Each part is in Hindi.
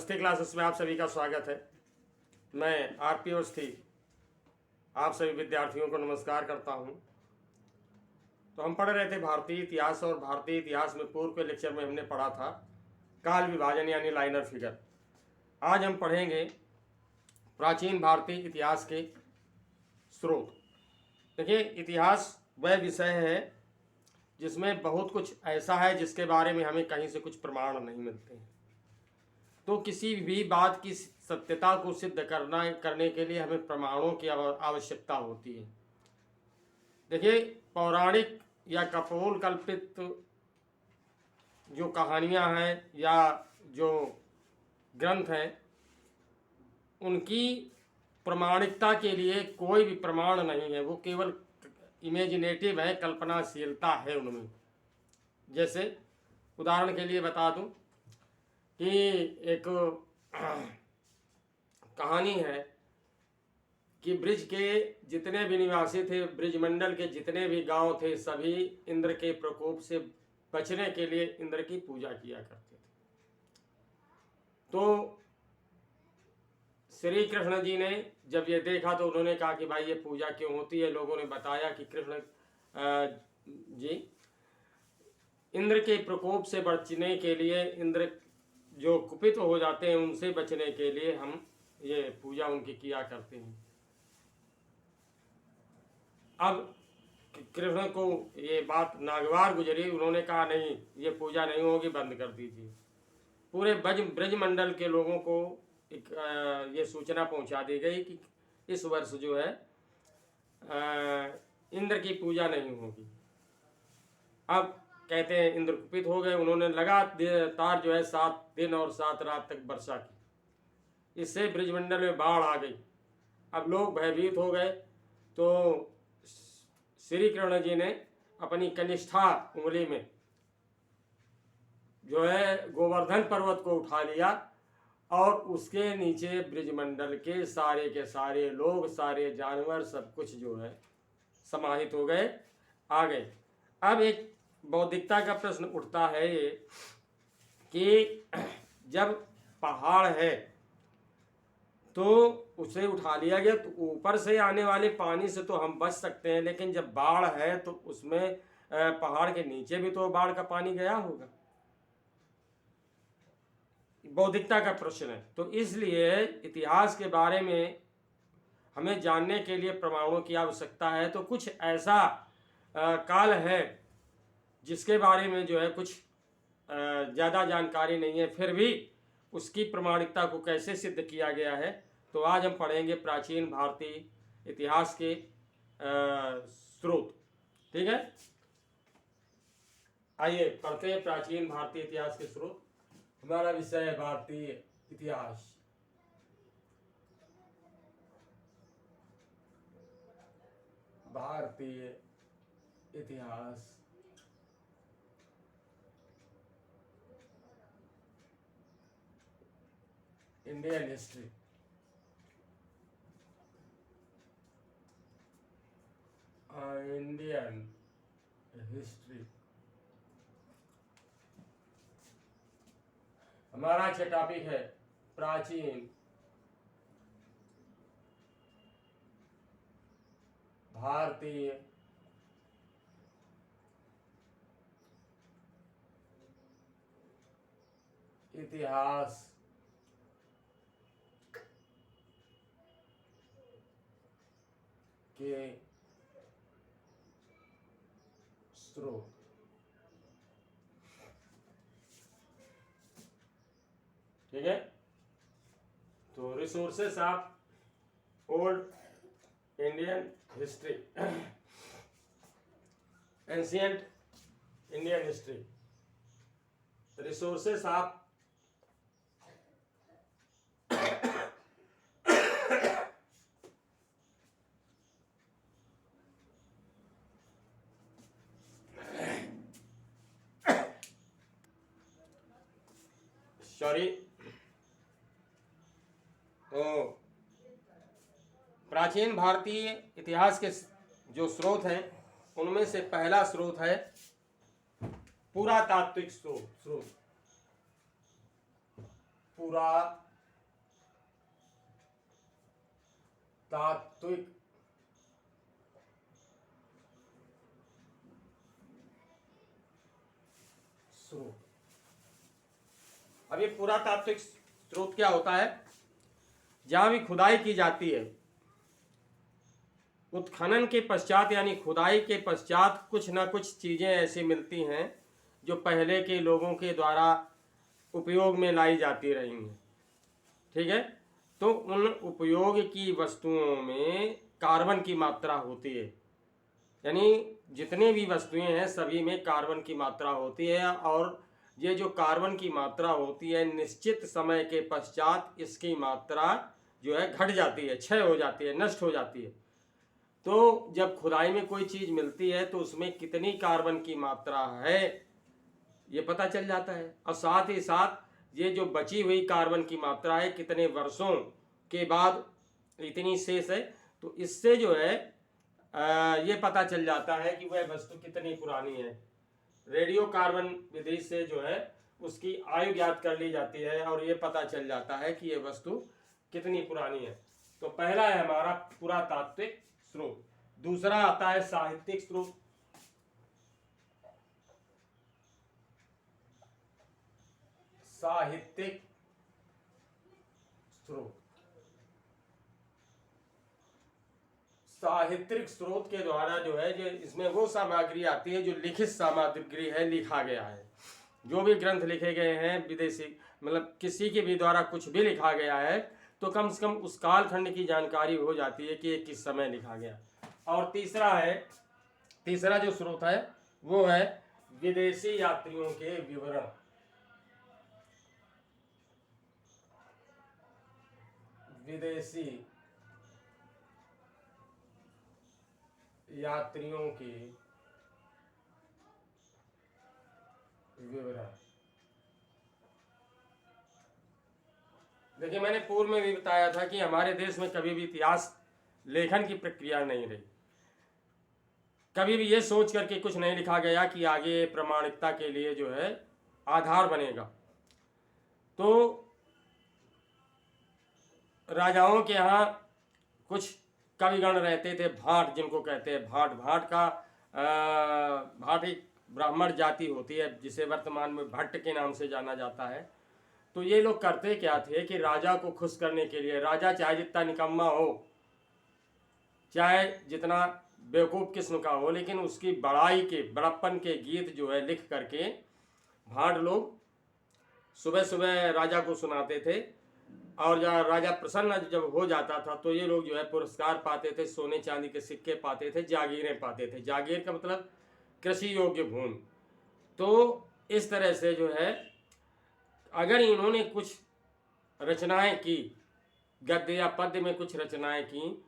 नमस्ते क्लासेस में आप सभी का स्वागत है। मैं आरपी अवस्थी आप सभी विद्यार्थियों को नमस्कार करता हूं। तो हम पढ़ रहे थे भारतीय इतिहास, और भारतीय इतिहास में पूर्व के लेक्चर में हमने पढ़ा था काल विभाजन यानी लाइनर फिगर। आज हम पढ़ेंगे प्राचीन भारतीय इतिहास के स्रोत। देखिए, इतिहास वह विषय है जिसमें बहुत कुछ ऐसा है जिसके बारे में हमें कहीं से कुछ प्रमाण नहीं मिलते हैं। तो किसी भी बात की सत्यता को सिद्ध करने के लिए हमें प्रमाणों की आवश्यकता होती है। देखिए, पौराणिक या कपोल कल्पित जो कहानियां हैं या जो ग्रंथ हैं, उनकी प्रमाणिकता के लिए कोई भी प्रमाण नहीं है। वो केवल इमेजिनेटिव है, कल्पनाशीलता है उनमें। जैसे उदाहरण के लिए बता दूं कि एक कहानी है कि ब्रिज के जितने भी निवासी थे, ब्रिजमंडल के जितने भी गांव थे, सभी इंद्र के प्रकोप से बचने के लिए इंद्र की पूजा किया करते थे। तो श्री कृष्ण जी ने जब ये देखा तो उन्होंने कहा कि भाई ये पूजा क्यों होती है। लोगों ने बताया कि कृष्ण जी, इंद्र के प्रकोप से बचने के लिए, इंद्र जो कुपित हो जाते हैं उनसे बचने के लिए हम ये पूजा उनकी किया करते हैं। अब कृष्ण को ये बात नागवार गुजरी। उन्होंने कहा नहीं, ये पूजा नहीं होगी, बंद कर दीजिए। पूरे ब्रजमंडल के लोगों को एक ये सूचना पहुंचा दी गई कि इस वर्ष जो है इंद्र की पूजा नहीं होगी। अब कहते हैं इंद्र कुपित हो गए। उन्होंने लगातार जो है 7 दिन और 7 रात तक वर्षा की। इससे ब्रजमंडल में बाढ़ आ गई। अब लोग भयभीत हो गए। तो श्री कृष्ण जी ने अपनी कनिष्ठा उंगली में जो है गोवर्धन पर्वत को उठा लिया और उसके नीचे ब्रजमंडल के सारे लोग, सारे जानवर, सब कुछ जो है समाहित हो गए, आ गए। अब एक बौद्धिकता का प्रश्न उठता है ये कि जब पहाड़ है तो उसे उठा लिया गया, तो ऊपर से आने वाले पानी से तो हम बच सकते हैं, लेकिन जब बाढ़ है तो उसमें पहाड़ के नीचे भी तो बाढ़ का पानी गया होगा। बौद्धिकता का प्रश्न है। तो इसलिए इतिहास के बारे में हमें जानने के लिए प्रमाणों की आवश्यकता है। तो कुछ ऐसा काल है जिसके बारे में जो है कुछ ज़्यादा जानकारी नहीं है, फिर भी उसकी प्रमाणिकता को कैसे सिद्ध किया गया है। तो आज हम पढ़ेंगे प्राचीन भारतीय इतिहास के स्रोत। ठीक है, आइए पढ़ते हैं प्राचीन भारतीय इतिहास के स्रोत। हमारा विषय है भारतीय इतिहास। भारतीय इतिहास इंडियन हिस्ट्री। इंडियन हिस्ट्री हमारा अच्छा टॉपिक है प्राचीन भारतीय इतिहास के स्रोत। ठीक है, तो resources of old Indian history, ancient Indian history, resources of तो प्राचीन भारतीय इतिहास के जो स्रोत हैं उनमें से पहला स्रोत है पुरातात्विक स्रोत। पुरातात्विक स्रोत। अब ये पुरातात्विक स्रोत क्या होता है? जहां भी खुदाई की जाती है, उत्खनन के पश्चात यानी खुदाई के पश्चात कुछ ना कुछ चीज़ें ऐसी मिलती हैं जो पहले के लोगों के द्वारा उपयोग में लाई जाती रही हैं। ठीक है, तो उन उपयोग की वस्तुओं में कार्बन की मात्रा होती है, यानी जितनी भी वस्तुएं हैं सभी में कार्बन की मात्रा होती है, और ये जो कार्बन की मात्रा होती है निश्चित समय के पश्चात इसकी मात्रा जो है घट जाती है, क्षय हो जाती है, नष्ट हो जाती है। तो जब खुदाई में कोई चीज़ मिलती है तो उसमें कितनी कार्बन की मात्रा है ये पता चल जाता है, और साथ ही साथ ये जो बची हुई कार्बन की मात्रा है कितने वर्षों के बाद इतनी शेष है, तो इससे जो है ये पता चल जाता है कि वह वस्तु कितनी पुरानी है। रेडियो कार्बन विधि से जो है उसकी आयु ज्ञात कर ली जाती है और ये पता चल जाता है कि ये वस्तु कितनी पुरानी है। तो पहला है हमारा पुरातात्विक स्रोत। दूसरा आता है साहित्यिक स्रोत। साहित्यिक स्रोत, साहित्यिक स्रोत के द्वारा जो है जो इसमें वो सामग्री आती है जो लिखित सामग्री है, लिखा गया है। जो भी ग्रंथ लिखे गए हैं विदेशी, मतलब किसी के भी द्वारा कुछ भी लिखा गया है तो कम से कम उस कालखंड की जानकारी हो जाती है कि ये किस समय लिखा गया। और तीसरा जो स्रोत है वो है विदेशी यात्रियों के विवरण। विदेशी यात्रियों के विवरण। देखिए, मैंने पूर्व में भी बताया था कि हमारे देश में कभी भी इतिहास लेखन की प्रक्रिया नहीं रही। कभी भी ये सोच करके कुछ नहीं लिखा गया कि आगे प्रमाणिकता के लिए जो है आधार बनेगा। तो राजाओं के यहाँ कुछ कविगण रहते थे, भाट जिनको कहते हैं, भाट एक ब्राह्मण जाति होती है जिसे वर्तमान में भट्ट के नाम से जाना जाता है। तो ये लोग करते क्या थे कि राजा को खुश करने के लिए, राजा चाहे जितना निकम्मा हो, चाहे जितना बेवकूफ़ किस्म का हो, लेकिन उसकी बड़ाई के, बड़प्पन के गीत जो है लिख करके भाट लोग सुबह सुबह राजा को सुनाते थे। और जब राजा प्रसन्न जब हो जाता था तो ये लोग जो है पुरस्कार पाते थे, सोने चांदी के सिक्के पाते थे, जागीरें पाते थे। जागीर का मतलब कृषि योग्य भूमि। तो इस तरह से जो है अगर इन्होंने कुछ रचनाएं की, गद्य या पद्य में कुछ रचनाएं की,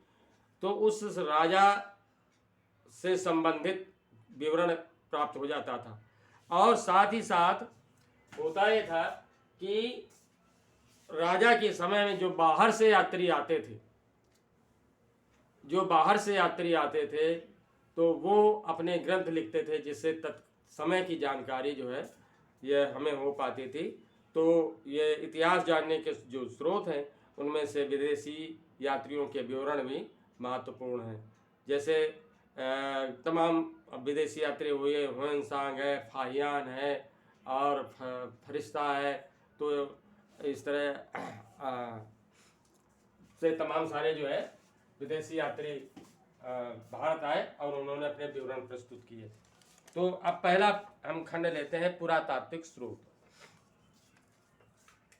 तो उस राजा से संबंधित विवरण प्राप्त हो जाता था। और साथ ही साथ होता ये था कि राजा के समय में जो बाहर से यात्री आते थे तो वो अपने ग्रंथ लिखते थे, जिससे समय की जानकारी जो है ये हमें हो पाती थी। तो ये इतिहास जानने के जो स्रोत हैं उनमें से विदेशी यात्रियों के विवरण भी महत्वपूर्ण हैं। जैसे तमाम विदेशी यात्री हुए, हुएनसांग है, फाहियान है और फरिश्ता है। तो इस तरह से तमाम सारे जो है विदेशी यात्री भारत आए और उन्होंने अपने विवरण प्रस्तुत किए। तो अब पहला हम खंड लेते हैं पुरातात्विक स्रोत।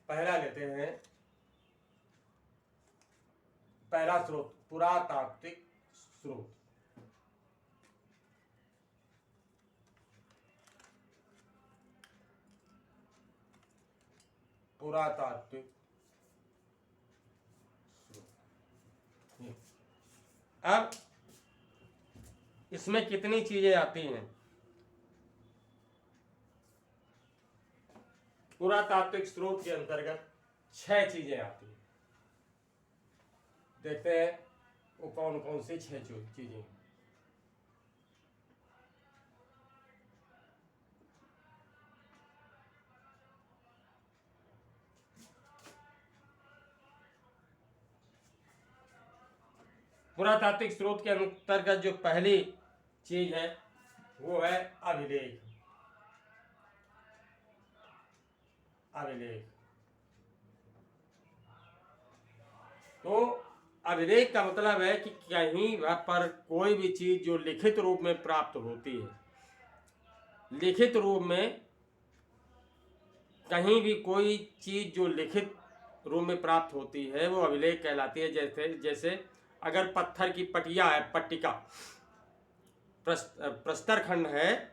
पहला लेते हैं, पहला स्रोत पुरातात्विक स्रोत। पुरातात्विक स्रोत। अब इसमें कितनी चीजें आती हैं? पुरातात्विक स्रोत के अंतर्गत 6 चीजें आती हैं। देखते हैं वो कौन कौन सी 6 चीजें। पुरातात्विक स्रोत के अंतर्गत जो पहली चीज है वो है अभिलेख। अभिलेख तो अभिलेख का मतलब है कि कहीं पर कोई भी चीज जो लिखित रूप में प्राप्त होती है, लिखित रूप में कहीं भी कोई चीज जो लिखित रूप में प्राप्त होती है वो अभिलेख कहलाती है। जैसे जैसे अगर पत्थर की पटिया है, पट्टिका, प्रस्तर खंड है,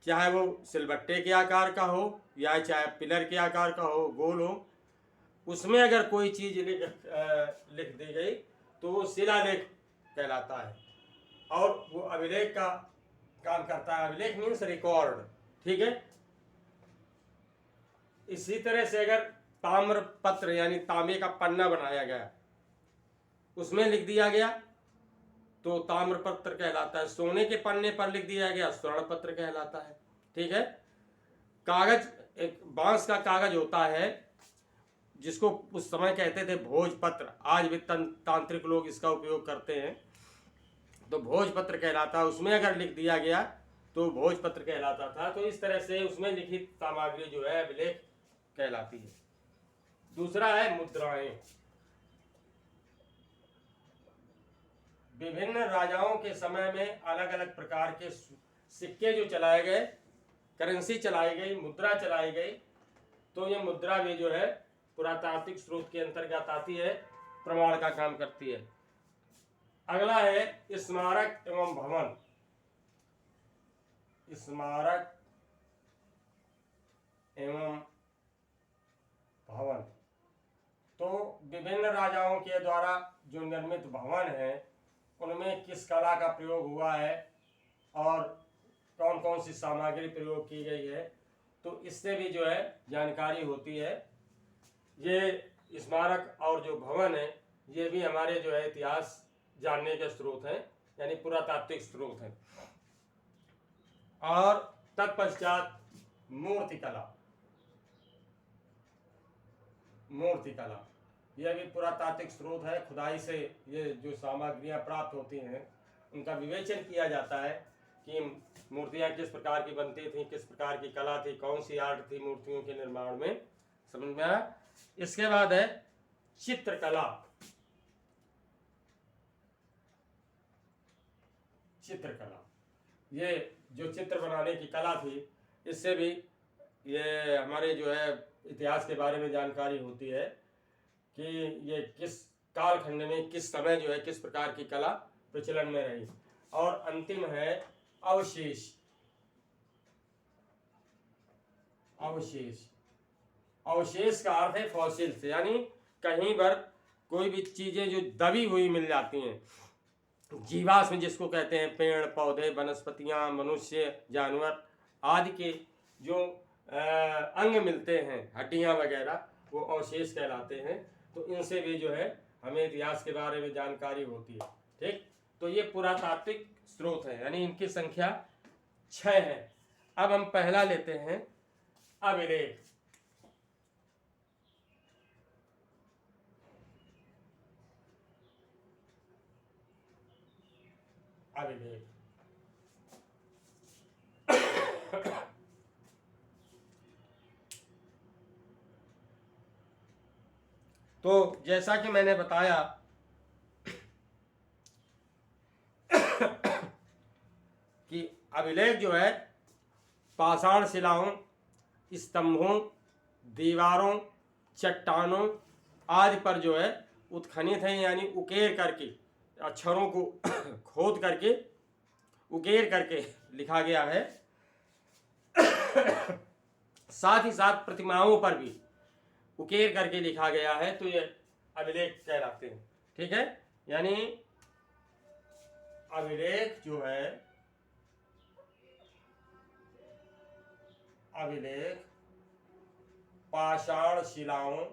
चाहे वो सिलबट्टे के आकार का हो या चाहे पिलर के आकार का हो, गोल हो, उसमें अगर कोई चीज लिख दी गई तो वो शिलालेख कहलाता है और वो अभिलेख का काम करता है। अभिलेख मीन्स रिकॉर्ड, ठीक है। इसी तरह से अगर ताम्र पत्र यानी तांबे का पन्ना बनाया गया, उसमें लिख दिया गया तो ताम्र पत्र कहलाता है। सोने के पन्ने पर लिख दिया गया स्वर्ण पत्र कहलाता है, ठीक है। कागज, एक बांस का कागज होता है जिसको उस समय कहते थे भोजपत्र, आज भी तांत्रिक लोग इसका उपयोग करते हैं, तो भोजपत्र कहलाता है। उसमें अगर लिख दिया गया तो भोजपत्र कहलाता था। तो इस तरह से उसमें लिखित सामग्री जो है अभिलेख कहलाती है। दूसरा है मुद्राएं। विभिन्न राजाओं के समय में अलग अलग प्रकार के सिक्के जो चलाए गए, करेंसी चलाई गई, मुद्रा चलाई गई, तो ये मुद्रा भी जो है पुरातात्विक स्रोत के अंतर्गत आती है, प्रमाण का काम करती है। अगला है स्मारक एवं भवन। स्मारक एवं भवन तो विभिन्न राजाओं के द्वारा जो निर्मित भवन है उनमें किस कला का प्रयोग हुआ है और कौन कौन सी सामग्री प्रयोग की गई है, तो इससे भी जो है जानकारी होती है। ये स्मारक और जो भवन है ये भी हमारे जो है इतिहास जानने के स्रोत हैं, यानी पुरातात्विक स्रोत हैं। और तत्पश्चात मूर्तिकला। मूर्तिकला यह भी पुरातात्विक स्रोत है। खुदाई से ये जो सामग्रियां प्राप्त होती हैं उनका विवेचन किया जाता है कि मूर्तियां किस प्रकार की बनती थी, किस प्रकार की कला थी, कौन सी आर्ट थी मूर्तियों के निर्माण में, समझ में आया। इसके बाद है चित्रकला। चित्रकला ये जो चित्र बनाने की कला थी, इससे भी ये हमारे जो है इतिहास के बारे में जानकारी होती है कि ये किस कालखंड में किस समय जो है किस प्रकार की कला प्रचलन में रही। और अंतिम है अवशेष। अवशेष, अवशेष का अर्थ है फॉसिल्स, यानी कहीं पर कोई भी चीजें जो दबी हुई मिल जाती हैं, जीवाश्म जिसको कहते हैं, पेड़ पौधे, वनस्पतियां, मनुष्य, जानवर आदि के जो अंग मिलते हैं, हड्डियां वगैरह, वो अवशेष कहलाते हैं। तो इनसे भी जो है हमें इतिहास के बारे में जानकारी होती है, ठीक। तो ये पुरातात्विक स्रोत है, यानी इनकी संख्या 6 है। अब हम पहला लेते हैं अभिलेख। अभिलेख तो जैसा कि मैंने बताया कि अभिलेख जो है पाषाण शिलाओं, स्तंभों, दीवारों, चट्टानों आदि पर जो है उत्खनित है, यानी उकेर करके अक्षरों को खोद करके उकेर करके लिखा गया है। साथ ही साथ प्रतिमाओं पर भी उकेर करके लिखा गया है, तो ये अभिलेख कहलाते हैं, ठीक है। यानी अभिलेख जो है, अभिलेख पाषाण शिलाओं,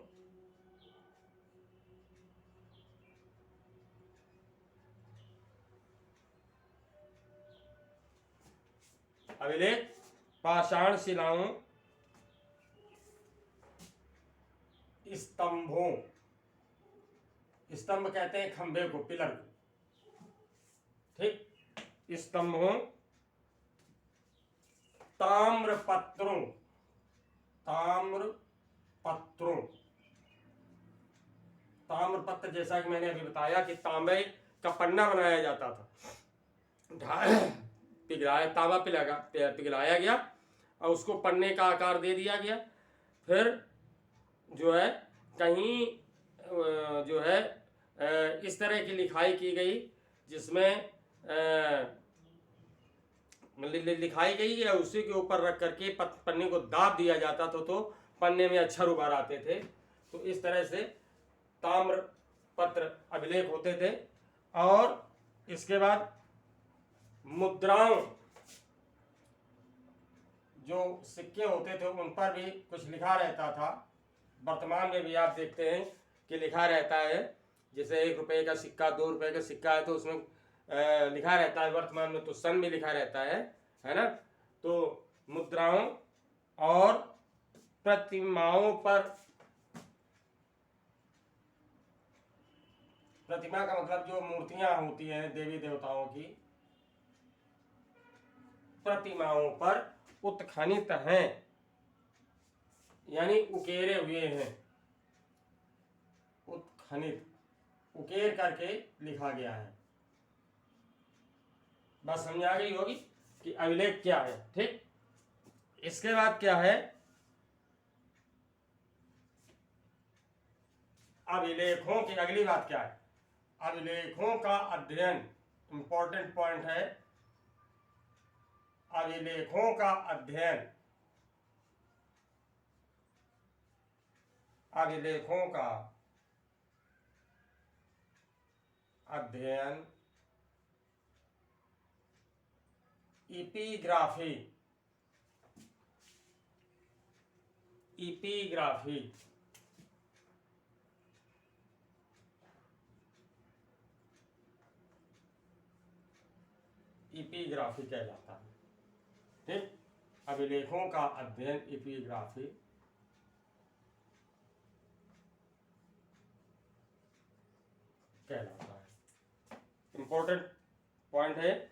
अभिलेख पाषाण शिलाओं, स्तंभों, स्तंभ कहते हैं खंभे को, पिलर को, ठीक। स्तंभों, ताम्रपत्रों, ताम्रपत्रों, ताम्रपत्र जैसा कि मैंने अभी बताया कि तांबे का पन्ना बनाया जाता था, पिघलाया, तांबा पिघलाया गया और उसको पन्ने का आकार दे दिया गया। फिर जो है कहीं जो है इस तरह की लिखाई की गई जिसमें लिखाई गई है, उसी के ऊपर रख करके पन्ने को दाब दिया जाता था तो पन्ने में अक्षर उभर आते थे। तो इस तरह से ताम्र पत्र अभिलेख होते थे। और इसके बाद मुद्राओं, जो सिक्के होते थे उन पर भी कुछ लिखा रहता था। वर्तमान में भी आप देखते हैं कि लिखा रहता है, जैसे 1 रुपये का सिक्का, 2 रुपये का सिक्का है तो उसमें लिखा रहता है, वर्तमान में तो सन भी लिखा रहता है ना। तो मुद्राओं और प्रतिमाओं पर, प्रतिमा का मतलब जो मूर्तियां होती हैं देवी देवताओं की, प्रतिमाओं पर उत्खनित हैं, यानी उकेरे हुए हैं, उत्खनित, उकेर करके लिखा गया है। बस समझ आ गई होगी कि अभिलेख क्या है। ठीक। इसके बाद क्या है, अभिलेखों की अगली बात क्या है, अभिलेखों का अध्ययन, इंपॉर्टेंट पॉइंट है, अभिलेखों का अध्ययन, अभिलेखों का अध्ययन, इपिग्राफी, इपिग्राफी, इपिग्राफी कहलाता है। ठीक। अभिलेखों का अध्ययन, इपिग्राफी कहलाता है। इंपॉर्टेंट पॉइंट है।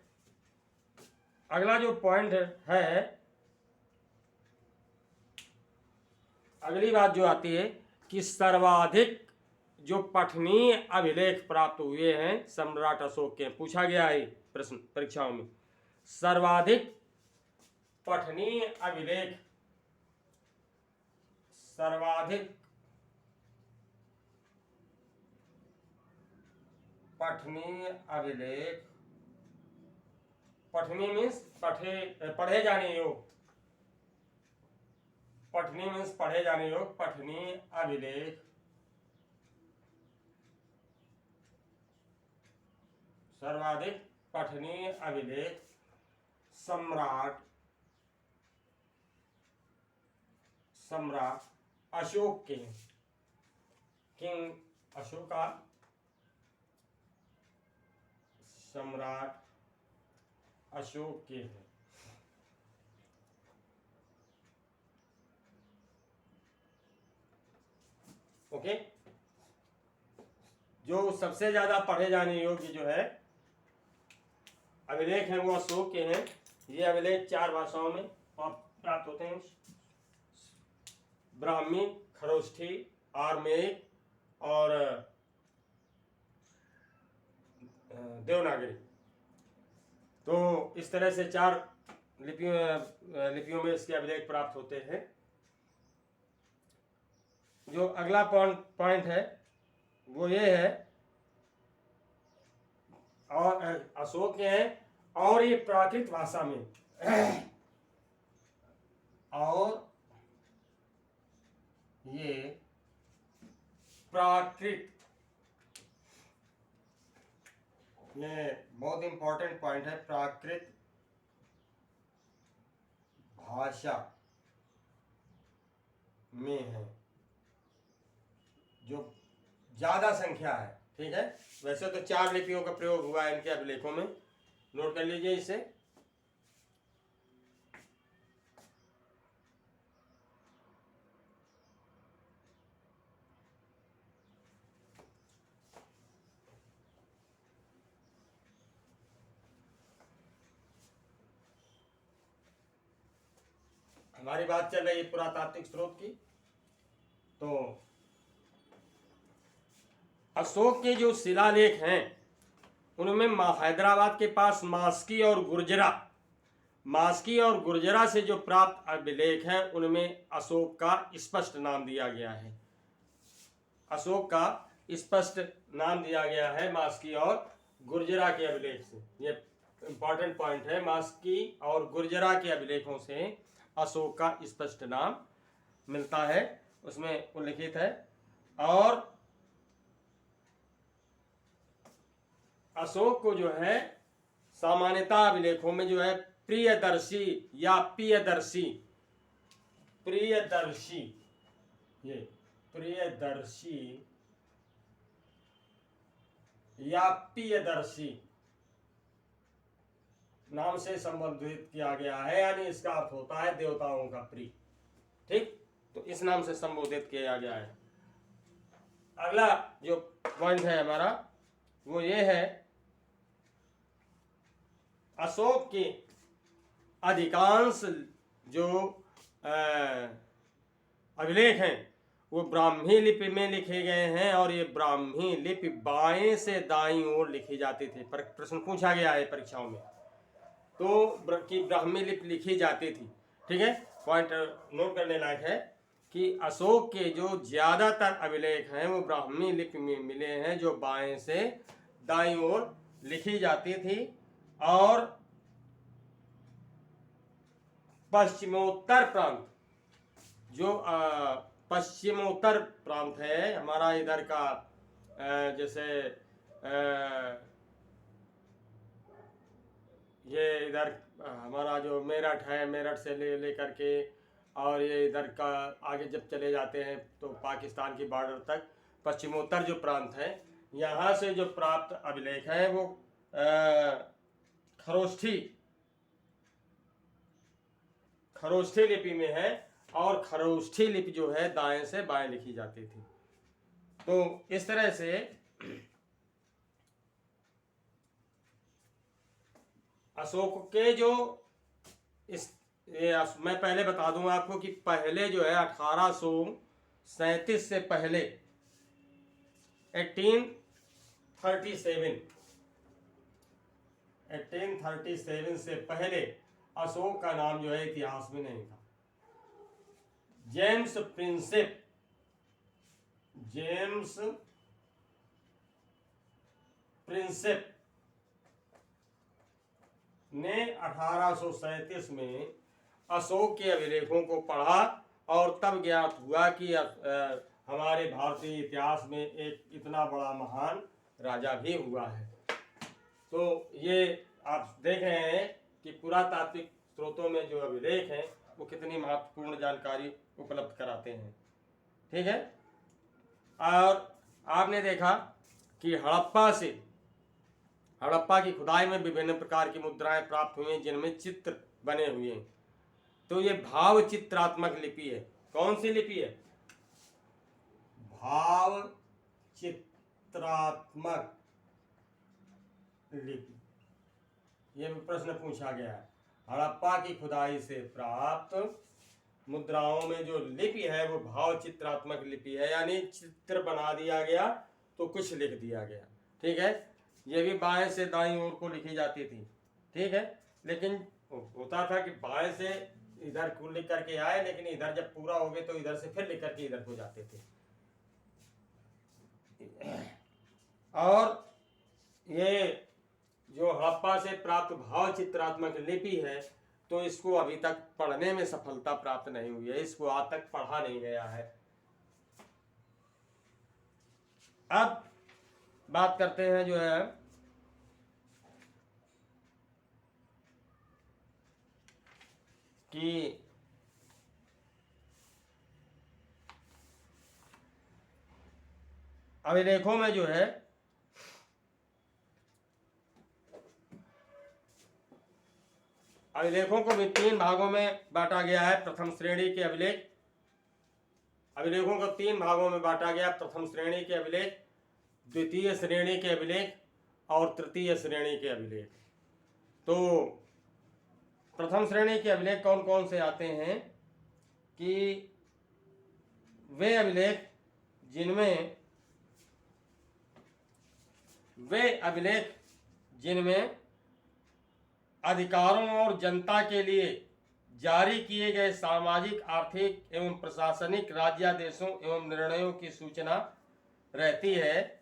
अगला जो पॉइंट है, अगली बात जो आती है कि सर्वाधिक जो पठनीय अभिलेख प्राप्त हुए हैं सम्राट अशोक के, पूछा गया है प्रश्न परीक्षाओं में, सर्वाधिक पठनीय अभिलेख, सर्वाधिक पठनीय अभिलेख, पठनीय मीन्स पढ़े जाने योग, पठनीय मीन्स पढ़े जाने योग, पठनीय अभिलेख, सर्वाधिक पठनीय अभिलेख सम्राट अशोक के, किंग अशोका, सम्राट अशोक के हैं। ओके। जो सबसे ज्यादा पढ़े जाने योग्य जो है अभिलेख है वो अशोक के हैं। ये अभिलेख 4 भाषाओं में प्राप्त होते हैं, ब्राह्मी, खरोष्ठी, आर्मेयिक और देवनागरी। तो इस तरह से 4 लिपियों में इसके अभिलेख प्राप्त होते हैं। जो अगला पॉइंट है वो ये है, और अशोक के हैं और ये प्राकृत भाषा में और ये प्राकृत, ये बहुत इंपॉर्टेंट पॉइंट है, प्राकृत भाषा में है, जो ज्यादा संख्या है। ठीक है। वैसे तो 4 लिपियों का प्रयोग हुआ है इनके अभिलेखों में, नोट कर लीजिए इसे। हमारी बात चल रही है पुरातात्विक स्रोत की। तो अशोक के जो शिलालेख हैं उनमें हैदराबाद के पास मास्की और गुर्जरा से जो प्राप्त अभिलेख हैं उनमें अशोक का स्पष्ट नाम दिया गया है। अशोक का स्पष्ट नाम दिया गया है मास्की और गुर्जरा के अभिलेख से। ये इंपॉर्टेंट पॉइंट है, मास्की और गुर्जरा के अभिलेखों से अशोक का स्पष्ट नाम मिलता है, उसमें उल्लिखित है। और अशोक को जो है सामान्यतः अभिलेखों में जो है प्रियदर्शी या प्रियदर्शी या प्रियदर्शी नाम से संबोधित किया गया है, यानी इसका अर्थ होता है देवताओं का प्रिय। ठीक, तो इस नाम से संबोधित किया गया है। अगला जो पॉइंट है हमारा वो ये है, अशोक के अधिकांश जो अभिलेख हैं वो ब्राह्मी लिपि में लिखे गए हैं, और ये ब्राह्मी लिपि बाएं से दाईं ओर लिखी जाती थी। प्रश्न पूछा गया है परीक्षाओं में, तो कि ब्राह्मी लिपि लिखी जाती थी। ठीक है, पॉइंट नोट करने लायक है कि अशोक के जो ज्यादातर अभिलेख हैं वो ब्राह्मी लिपि में मिले हैं, जो बाएं से दाईं ओर लिखी जाती थी। और पश्चिमोत्तर प्रांत, जो पश्चिमोत्तर प्रांत है हमारा इधर का, जैसे ये इधर हमारा जो मेरठ है, मेरठ से लेकर के और ये इधर का आगे जब चले जाते हैं तो पाकिस्तान की बॉर्डर तक पश्चिमोत्तर जो प्रांत है, यहाँ से जो प्राप्त अभिलेख हैं वो खरोष्ठी लिपि में है, और खरोष्ठी लिपि जो है दाएं से बाएं लिखी जाती थी। तो इस तरह से अशोक के जो मैं पहले बता दूं आपको कि पहले जो है 1837 से पहले 1837 से पहले अशोक का नाम जो है इतिहास में नहीं था। जेम्स प्रिंसेप ने 1837 में अशोक के अभिलेखों को पढ़ा, और तब ज्ञात हुआ कि हमारे भारतीय इतिहास में एक इतना बड़ा महान राजा भी हुआ है। तो ये आप देख रहे हैं कि पुरातात्विक स्रोतों में जो अभिलेख हैं वो कितनी महत्वपूर्ण जानकारी उपलब्ध कराते हैं। ठीक है, और आपने देखा कि हड़प्पा की खुदाई में विभिन्न प्रकार की मुद्राएं प्राप्त हुई हैं जिनमें चित्र बने हुए हैं। तो ये भाव चित्रात्मक लिपि है। कौन सी लिपि है? भाव चित्रात्मक लिपि। यह प्रश्न पूछा गया है। हड़प्पा की खुदाई से प्राप्त मुद्राओं में जो लिपि है वो भाव चित्रात्मक लिपि है, यानी चित्र बना दिया गया तो कुछ लिख दिया गया। ठीक है, ये भी बाएं से दाईं ओर को लिखी जाती थी। ठीक है, लेकिन होता था कि बाएं से इधर को लिख करके आए, लेकिन इधर जब पूरा हो गए तो इधर से फिर लिख करके इधर को जाते थे। और ये जो हड़प्पा से प्राप्त भाव चित्रात्मक लिपि है तो इसको अभी तक पढ़ने में सफलता प्राप्त नहीं हुई है, इसको आज तक पढ़ा नहीं गया है। अब बात करते हैं जो है कि अभिलेखों में जो है अभिलेखों को भी 3 भागों में बांटा गया है। प्रथम श्रेणी के अभिलेखों को 3 भागों में बांटा गया। प्रथम श्रेणी के अभिलेख, द्वितीय श्रेणी के अभिलेख और तृतीय श्रेणी के अभिलेख। तो प्रथम श्रेणी के अभिलेख कौन कौन से आते हैं कि वे अभिलेख जिनमें अधिकारों और जनता के लिए जारी किए गए सामाजिक, आर्थिक एवं प्रशासनिक राज्यादेशों एवं निर्णयों की सूचना रहती है,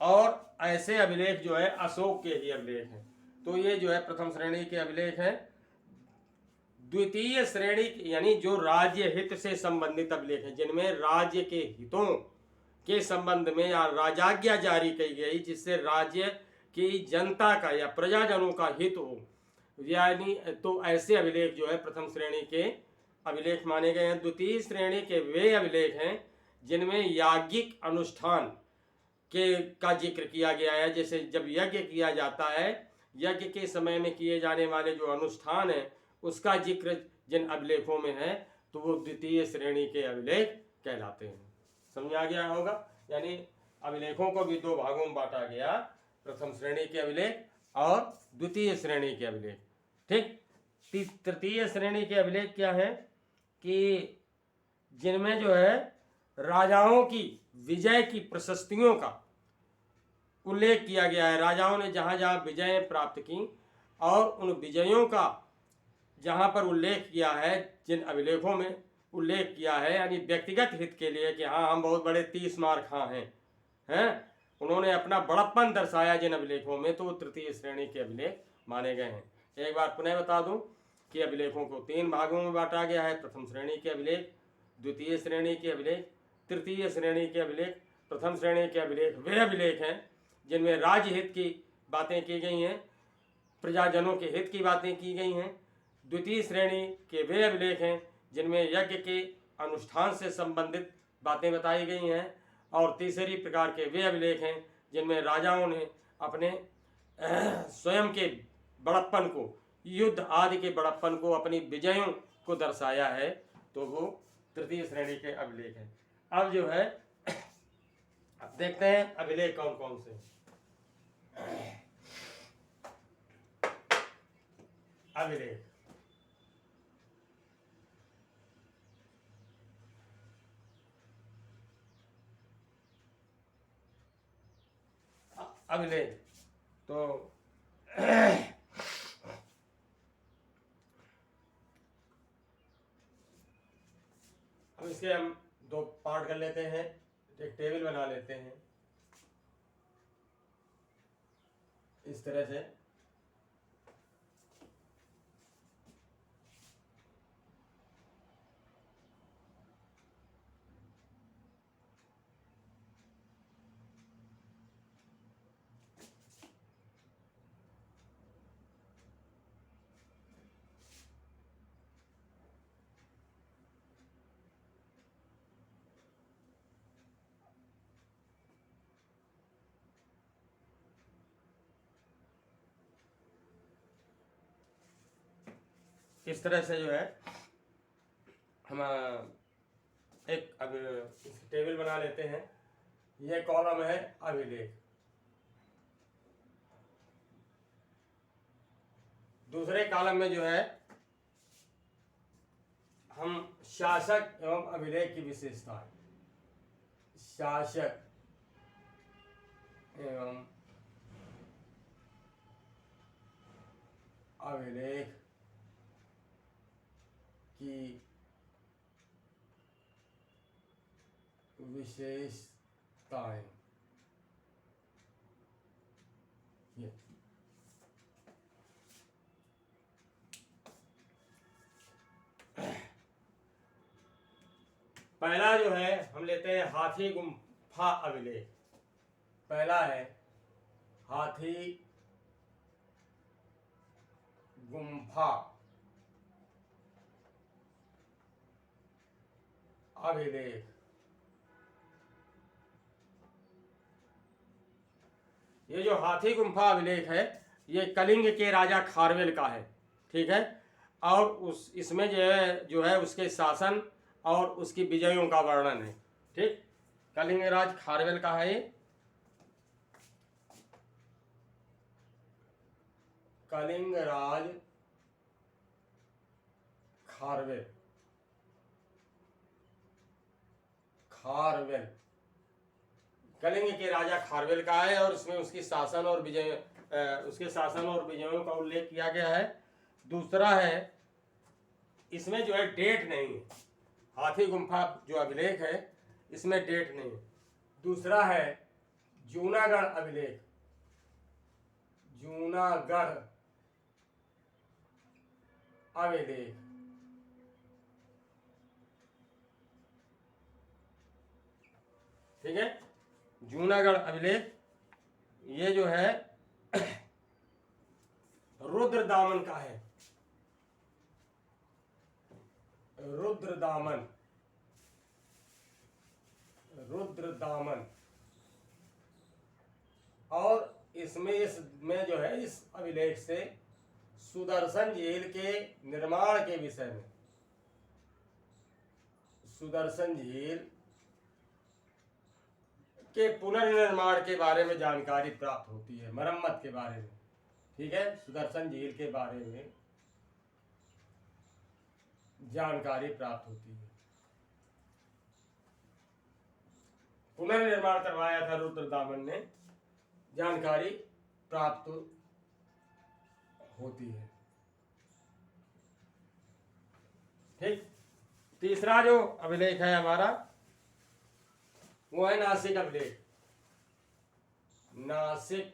और ऐसे अभिलेख जो है अशोक के ही अभिलेख हैं। तो ये जो है प्रथम श्रेणी के अभिलेख हैं। द्वितीय श्रेणी यानी जो राज्य हित से संबंधित अभिलेख हैं, जिनमें राज्य के हितों के संबंध में या राजाज्ञा जारी की गई, जिससे राज्य की जनता का या प्रजाजनों का हित हो, यानी तो ऐसे अभिलेख जो है प्रथम श्रेणी के अभिलेख माने गए हैं। द्वितीय श्रेणी के वे अभिलेख हैं जिनमें याज्ञिक अनुष्ठान का जिक्र किया गया है। जैसे जब यज्ञ किया जाता है, यज्ञ के समय में किए जाने वाले जो अनुष्ठान है उसका जिक्र जिन अभिलेखों में है, तो वो द्वितीय श्रेणी के अभिलेख कहलाते हैं। समझ आ गया होगा। यानी अभिलेखों को भी दो भागों में बांटा गया, प्रथम श्रेणी के अभिलेख और द्वितीय श्रेणी के अभिलेख। ठीक। तृतीय श्रेणी के अभिलेख क्या है कि जिनमें जो है राजाओं की विजय की प्रशस्तियों का उल्लेख किया गया है। राजाओं ने जहाँ जहाँ विजय प्राप्त की और उन विजयों का जहाँ पर उल्लेख किया है, जिन अभिलेखों में उल्लेख किया है, यानी व्यक्तिगत हित के लिए कि हाँ हम बहुत बड़े 30 मार खां हैं, उन्होंने अपना बड़प्पन दर्शाया जिन अभिलेखों में, तो तृतीय श्रेणी के अभिलेख माने गए हैं। एक बार पुनः बता दूं कि अभिलेखों को 3 भागों में बांटा गया है। प्रथम श्रेणी के अभिलेख, द्वितीय श्रेणी के अभिलेख, तृतीय श्रेणी के अभिलेख। प्रथम श्रेणी के अभिलेख वे अभिलेख हैं जिनमें राज्य हित की बातें की गई हैं, प्रजाजनों के हित की बातें की गई हैं। द्वितीय श्रेणी के वे अभिलेख हैं जिनमें यज्ञ के अनुष्ठान से संबंधित बातें बताई गई हैं। और तीसरी प्रकार के वे अभिलेख हैं जिनमें राजाओं ने अपने स्वयं के बड़प्पन को, युद्ध आदि के बड़प्पन को, अपनी विजयों को दर्शाया है, तो वो तृतीय श्रेणी के अभिलेख हैं। अब जो है अब देखते हैं अभिलेख कौन कौन से। अभिलेख तो अब इसके हम 2 पार्ट कर लेते हैं, एक टेबल बना लेते हैं इस तरह से। इस तरह से जो है हम एक अब टेबल बना लेते हैं। यह कॉलम है अभिलेख। दूसरे कॉलम में जो है हम शासक एवं अभिलेख की विशेषता, शासक एवं अभिलेख की विशेषताएं। पहला जो है हम लेते हैं हाथी गुम्फा अभिलेख। पहला है हाथी गुम्फा अभिलेख। ये जो हाथी गुम्फा अभिलेख है ये कलिंग के राजा खारवेल का है। ठीक है। और इसमें जो है उसके शासन और उसकी विजयों का वर्णन है। ठीक। कलिंग राज खारवेल का है ये। कलिंग राज खारवेल खारवेल, कलिंग के राजा खारवेल का है और इसमें उसकी शासन और उसके शासन और विजयों का उल्लेख किया गया है। दूसरा है, इसमें जो है डेट नहीं है, हाथी गुम्फा जो अभिलेख है इसमें डेट नहीं है। दूसरा है जूनागढ़ अभिलेख, जूनागढ़ अभिलेख, ठीक है। जूनागढ़ अभिलेख ये जो है रुद्रदामन का है, रुद्रदामन, रुद्रदामन। और इसमें जो है इस अभिलेख से सुदर्शन झील के निर्माण के विषय में, सुदर्शन झील के पुनर्निर्माण के बारे में जानकारी प्राप्त होती है, मरम्मत के बारे में, ठीक है। सुदर्शन झील के बारे में जानकारी प्राप्त होती है। पुनर्निर्माण करवाया था रुद्रदामन ने, जानकारी प्राप्त होती है, ठीक। तीसरा जो अभिलेख है हमारा वो है नासिक अभिलेख, नासिक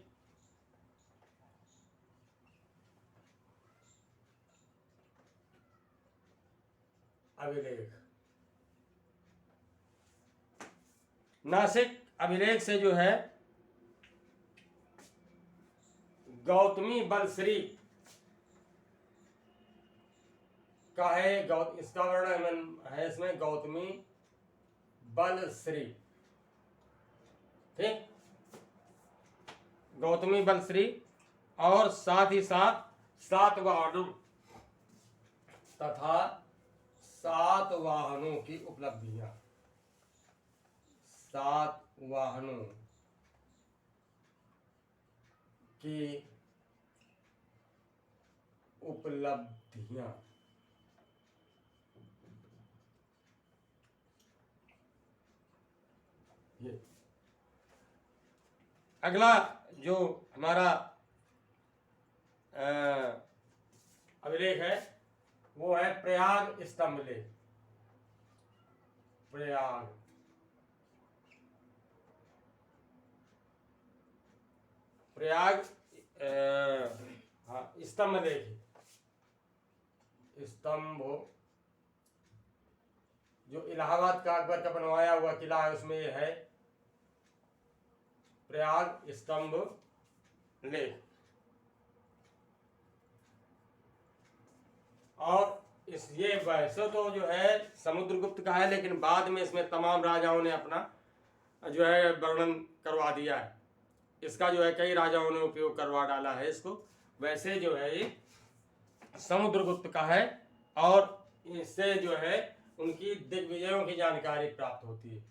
अभिलेख। नासिक अभिलेख से जो है गौतमी बलश्री का है, इसका वर्णन है इसमें गौतमी बलश्री, ठीक, गौतमी बलश्री। और साथ ही साथ सातवाहनों तथा सातवाहनों की उपलब्धियां, सातवाहनों की उपलब्धियां, ये अगला जो हमारा अभिलेख है वो है प्रयाग स्तंभ लेख, प्रयाग, प्रयाग स्तंभ लेख, स्तंभ जो इलाहाबाद का अकबर का बनवाया हुआ किला है उसमें ये है प्रयाग स्तंभ लेख। और ये वैसे तो जो है समुद्रगुप्त का है, लेकिन बाद में इसमें तमाम राजाओं ने अपना जो है वर्णन करवा दिया है, इसका जो है कई राजाओं ने उपयोग करवा डाला है इसको। वैसे जो है ये समुद्रगुप्त का है और इससे जो है उनकी दिग्विजयों की जानकारी प्राप्त होती है।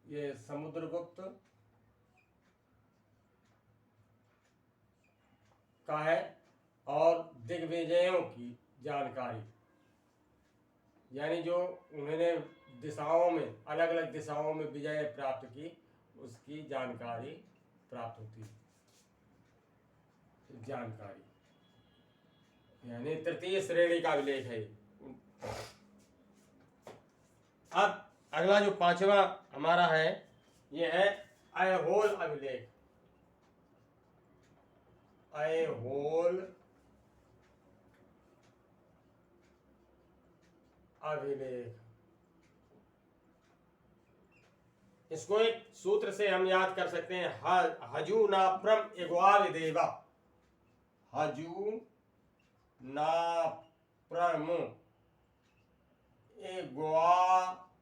ये समुद्रगुप्त का है और दिग्विजयों की जानकारी, यानी जो उन्होंने दिशाओं में, अलग अलग दिशाओं में विजय प्राप्त की, उसकी जानकारी प्राप्त होती है, जानकारी, यानी तृतीय श्रेणी का अभिलेख है। अब अगला जो पांचवा हमारा है ये है ऐहोल अभिलेख, ऐहोल अभिलेख। इसको एक सूत्र से हम याद कर सकते हैं, हजूनाप्रम एग्वाविदेवा, हजूनाप्रम एग्वाभिदेवा,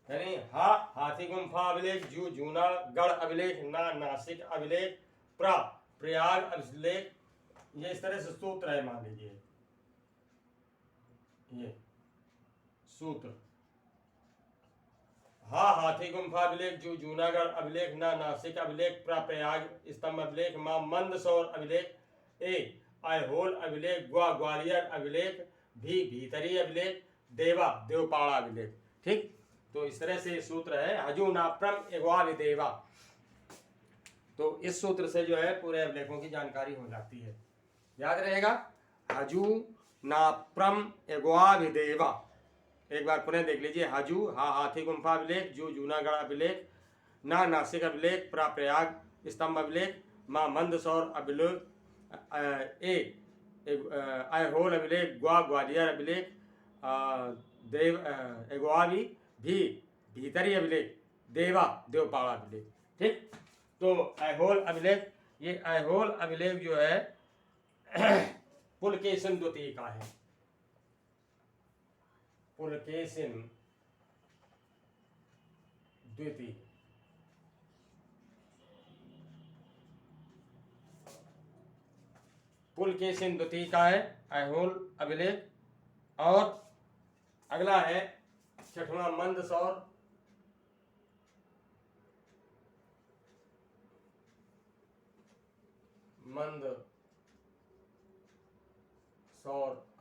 यानी हाथी गुम्फा अभिलेख, जूनागढ़ अभिलेख, नासिक अभिलेख, प्रयाग अभिलेख। ये इस तरह से सूत्र है, मान लीजिए ये सूत्र, हाथी गुम्फा अभिलेख, जूनागढ़ अभिलेख, नासिक अभिलेख, प्रयाग स्तंभ अभिलेख, मंदसौर अभिलेख, ऐहोल अभिलेख, ग्वालियर अभिलेख, भीतरी अभिलेख, देवा, देवपाड़ा अभिलेख। ठीक, तो इस तरह से सूत्र है हजू नाप्रम एगवा विदेवा। तो इस सूत्र से जो है पूरे अभिलेखों की जानकारी हो जाती है, याद रहेगा। हजू नाप्रम एगवा विदेवा, एक बार पुनः देख लीजिए। हजू हा हाथी गुम्फा अभिलेख, जू जूनागढ़ अभिलेख, ना नासिक अभिलेख, प्रा प्रयाग स्तंभ अभिलेख, माँ मंदसौर अभिलेख, ऐहोल अभिलेख, ग्वा ग्वालियर अभिलेख, देव एगवावी भी भीतरी अभिलेख, देवा देवपाड़ा अभिलेख। ठीक, तो ऐहोल अभिलेख, ये ऐहोल अभिलेख जो है पुलकेशिन द्वितीय का है। पुलकेशिन द्वितीय, पुलकेशिन द्वितीय का है ऐहोल अभिलेख। और अगला है छठवां मंदसौर, मंदसौर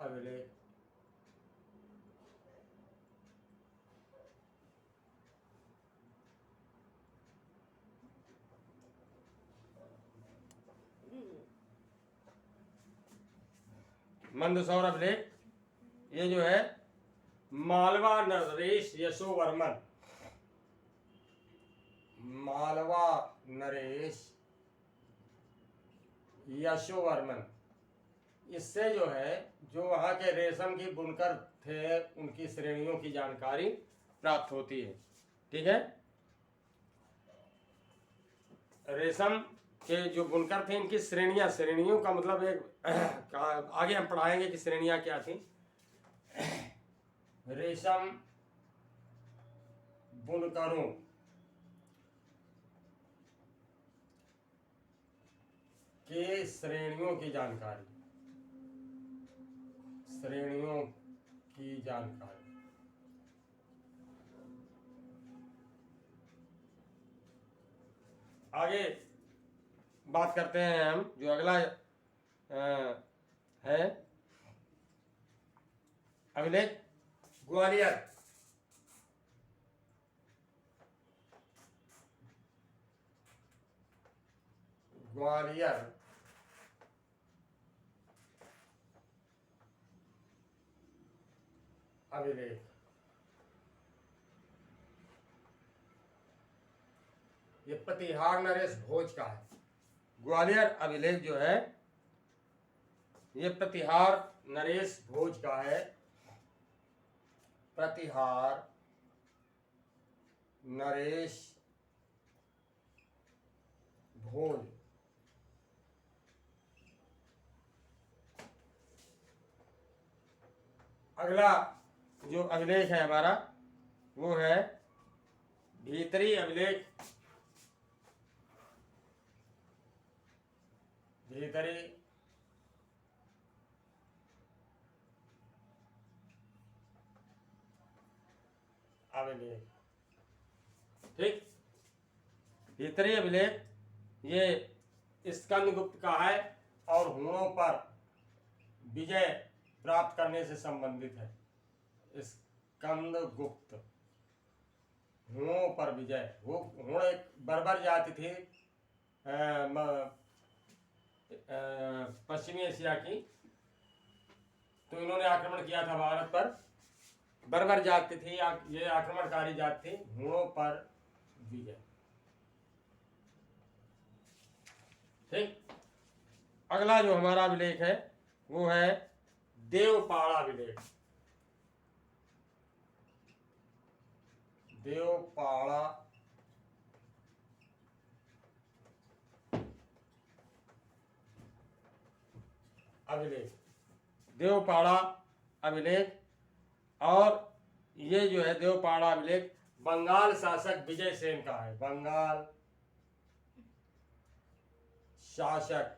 अभिलेख। मंदसौर अभिलेख ये जो है मालवा नरेश यशोवर्मन, मालवा नरेश यशोवर्मन, इससे जो है जो वहाँ के रेशम की बुनकर थे उनकी श्रेणियों की जानकारी प्राप्त होती है। ठीक है, रेशम के जो बुनकर थे इनकी श्रेणियां, श्रेणियों का मतलब एक आगे हम पढ़ाएंगे कि श्रेणियां क्या थी। रेशम बुनकरों के श्रेणियों की जानकारी, श्रेणियों की जानकारी। आगे बात करते हैं हम, जो अगला है अभिलेख ग्वालियर। ग्वालियर अभिलेख, ये प्रतिहार नरेश भोज का है। ग्वालियर अभिलेख जो है ये प्रतिहार नरेश भोज का है। प्रतिहार नरेश भोज। अगला जो अभिलेख है हमारा वो है भीतरी अभिलेख। भीतरी अभिलेख, ठीक, भीतरी अभिलेख ये स्कंदगुप्त का है और हुणों पर विजय प्राप्त करने से संबंधित है। स्कंदगुप्त, हुणों पर विजय। वो हुण एक बर्बर जाति थी पश्चिमी एशिया की, तो इन्होंने आक्रमण किया था भारत पर। बर्बर जाति थी, ये आक्रमणकारी जाति थी। हुणों पर विजय। ठीक, अगला जो हमारा अभिलेख है वो है देवपाड़ा अभिलेख। देवपाड़ा अभिलेख, देवपाड़ा अभिलेख। और ये जो है देवपाड़ा अभिलेख बंगाल शासक विजय सेन का है। बंगाल शासक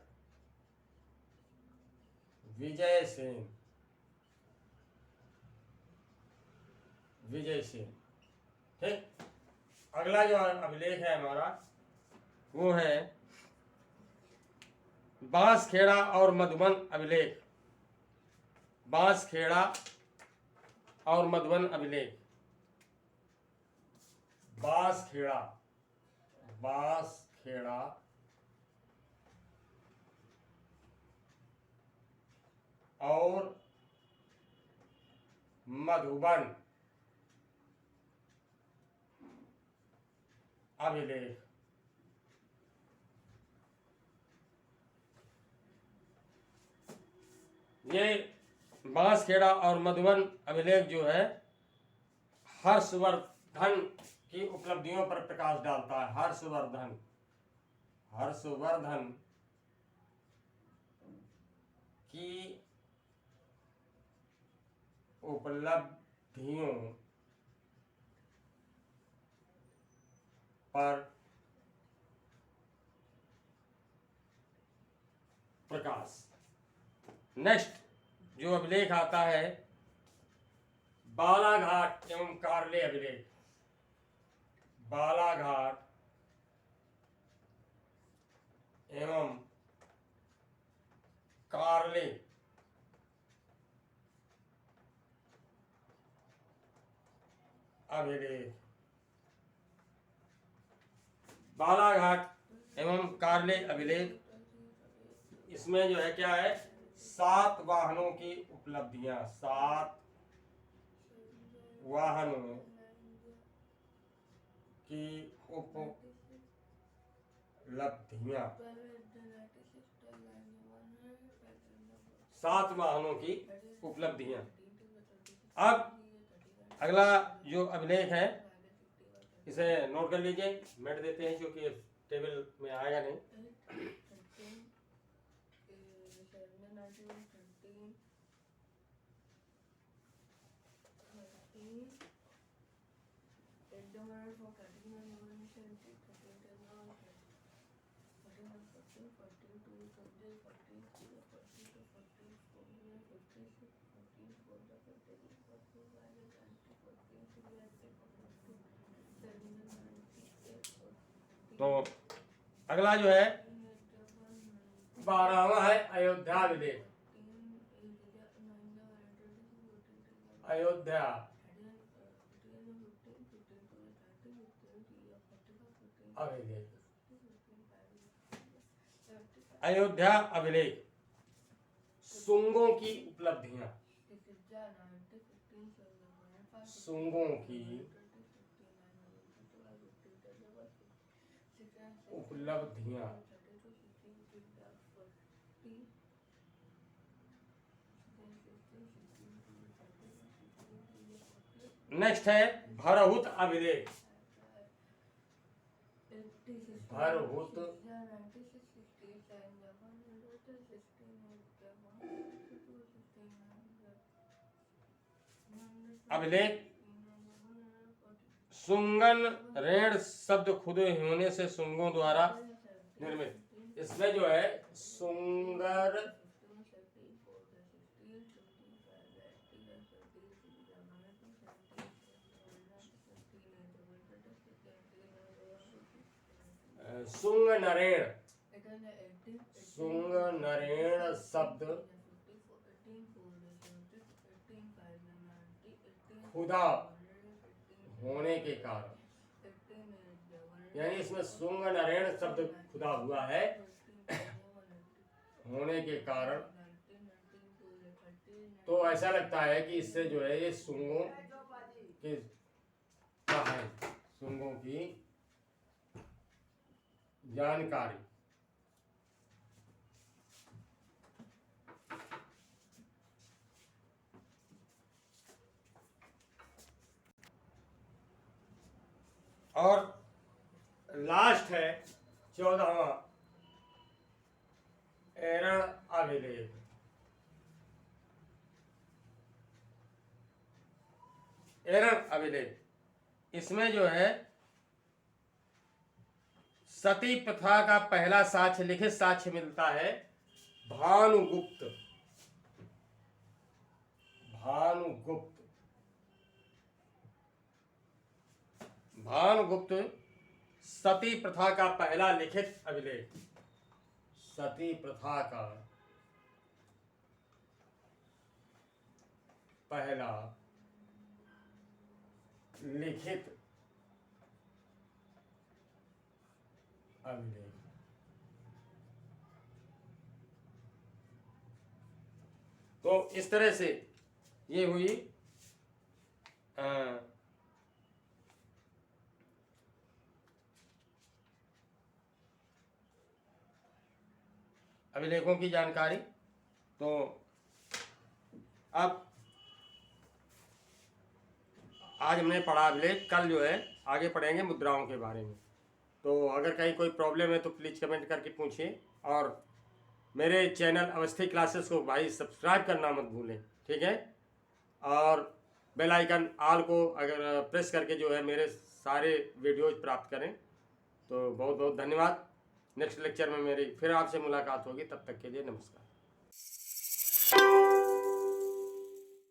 विजय सेन, विजय सेन। ठीक, अगला जो अभिलेख है हमारा वो है बांसखेड़ा और मधुबन अभिलेख। बांसखेड़ा और मधुबन अभिलेख। बांसखेड़ा और मधुबन अभिलेख। ये बांसखेड़ा और मधुबन अभिलेख जो है हर्षवर्धन की उपलब्धियों पर प्रकाश डालता है। हर्षवर्धन की उपलब्धियों पर प्रकाश। नेक्स्ट जो अभिलेख आता है बालाघाट एवं कार्ले अभिलेख। बालाघाट एवं कार्ले अभिलेख। बालाघाट एवं कार्ले अभिलेख, इसमें जो है क्या है, 7 वाहनों की उपलब्धियां। 7 वाहनों की उपलब्धियां। 7 वाहनों की उपलब्धियां। अब अगला जो अभिलेख है इसे नोट कर लीजिए, मिट देते हैं क्योंकि टेबल में आएगा नहीं। तो अगला जो है 12वां है अयोध्या अभिलेख। अयोध्या अभिलेख। अयोध्या अभिलेख, सुंगों की उपलब्धियां। सुंगों की उपलब्धियां। नेक्स्ट है भरहुत अभिलेख। भरहुत अभिलेख, सुंगन ऋण शब्द खुदे होने से सुंगों द्वारा निर्मित। इसमें जो है सुंगर सुंग नरेण शब्द खुदा होने के कारण, यानी इसमें सुंग नरेण शब्द खुदा हुआ है होने के कारण, तो ऐसा लगता है कि इससे जो है ये सुंगों की सुंगों की जानकारी। और लास्ट है 14वां एरण अभिलेख। एरण अभिलेख, इसमें जो है सती प्रथा का पहला साक्ष्य, लिखित साक्ष्य मिलता है भानुगुप्त सती प्रथा का पहला लिखित अभिलेख। सती प्रथा का पहला लिखित अभिलेख। तो इस तरह से ये हुई अभिलेखों की जानकारी। तो अब आज हमने पढ़ा अभिलेख, कल जो है आगे पढ़ेंगे मुद्राओं के बारे में। तो अगर कहीं कोई प्रॉब्लम है तो प्लीज़ कमेंट करके पूछिए, और मेरे चैनल अवस्थी क्लासेस को भाई सब्सक्राइब करना मत भूलें, ठीक है। और बेल आइकन आल को अगर प्रेस करके जो है मेरे सारे वीडियोज प्राप्त करें। तो बहुत बहुत धन्यवाद। नेक्स्ट लेक्चर में मेरी फिर आपसे मुलाकात होगी, तब तक के लिए नमस्कार।